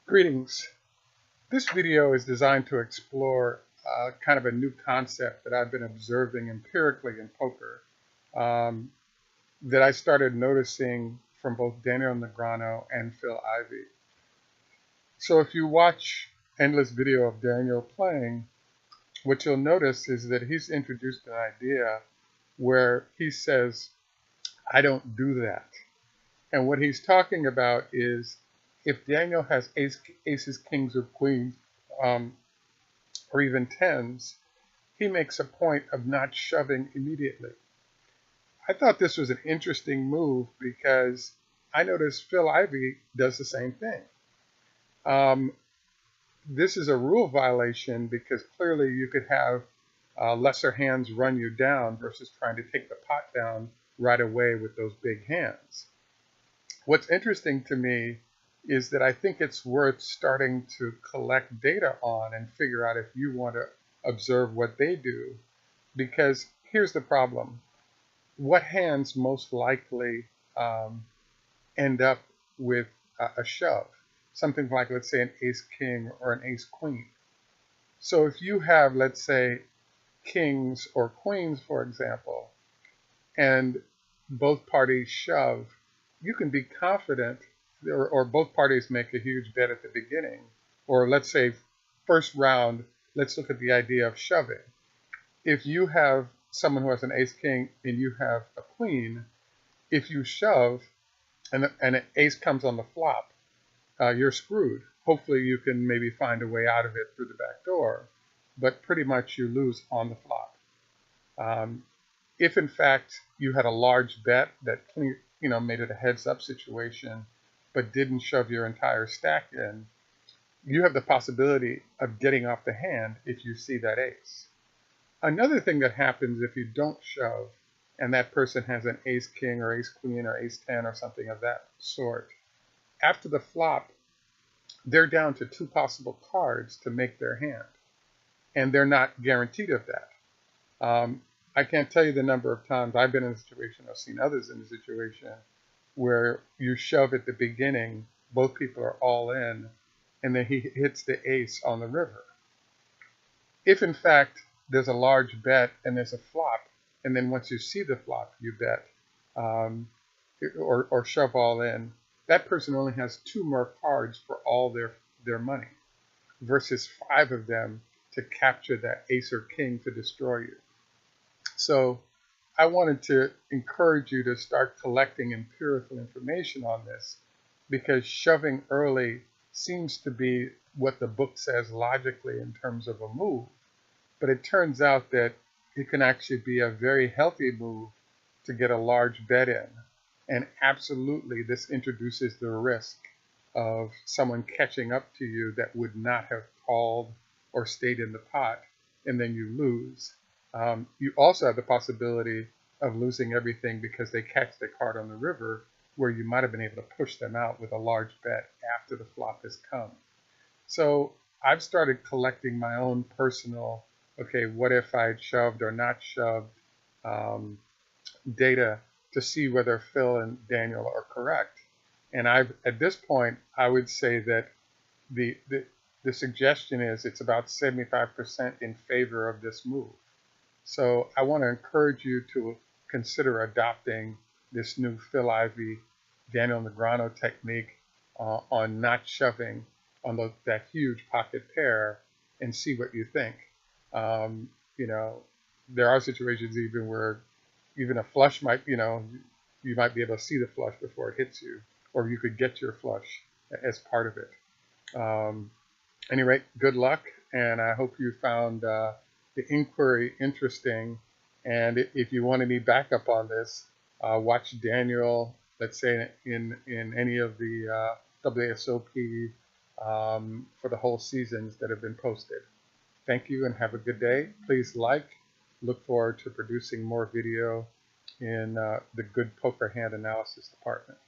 Greetings. This video is designed to explore kind of a new concept that I've been observing empirically in poker that I started noticing from both Daniel Negreanu and Phil Ivey. So if you watch endless video of Daniel playing, what you'll notice is that he's introduced an idea where he says, I don't do that. And what he's talking about is if Daniel has aces, kings, or queens, or even tens, he makes a point of not shoving immediately. I thought this was an interesting move because I noticed Phil Ivey does the same thing. This is a rule violation because clearly you could have lesser hands run you down versus trying to take the pot down right away with those big hands. What's interesting to me is that I think it's worth starting to collect data on and figure out if you want to observe what they do. Because here's the problem. What hands most likely end up with a shove? Something like, let's say, an ace-king or an ace-queen. So if you have, let's say, kings or queens, for example, and both parties shove, you can be confident, or both parties make a huge bet at the beginning, or let's say first round, let's look at the idea of shoving. If you have someone who has an ace-king and you have a queen, if you shove and an ace comes on the flop, you're screwed. Hopefully you can maybe find a way out of it through the back door, but pretty much you lose on the flop. If in fact you had a large bet that made it a heads-up situation, but didn't shove your entire stack in, you have the possibility of getting off the hand if you see that ace. Another thing that happens if you don't shove and that person has an ace-king or ace-queen or ace-10 or something of that sort, after the flop, they're down to two possible cards to make their hand, and they're not guaranteed of that. I can't tell you the number of times I've been in a situation, I've seen others in a situation, where you shove at the beginning, both people are all in, and then he hits the ace on the river. If in fact there's a large bet and there's a flop, and then once you see the flop, you bet or shove all in, that person only has two more cards for all their money versus five of them to capture that ace or king to destroy you. So I wanted to encourage you to start collecting empirical information on this, because shoving early seems to be what the book says logically in terms of a move. But it turns out that it can actually be a very healthy move to get a large bet in. And absolutely, this introduces the risk of someone catching up to you that would not have called or stayed in the pot, and then you lose. You also have the possibility of losing everything because they catch the card on the river, where you might have been able to push them out with a large bet after the flop has come. So I've started collecting my own personal, okay, what if I had shoved or not shoved data to see whether Phil and Daniel are correct. And at this point, I would say that the suggestion is it's about 75% in favor of this move. So I want to encourage you to consider adopting this new Phil Ivey, Daniel Negreanu technique on not shoving on that huge pocket pair, and see what you think. There are situations even where even a flush might, you might be able to see the flush before it hits you, or you could get your flush as part of it. Anyway, good luck, and I hope you found the inquiry interesting. And if you want any backup on this, watch Daniel, let's say in any of the WSOP for the whole seasons that have been posted. Thank you and have a good day. Please look forward to producing more video in the Good Poker Hand Analysis department.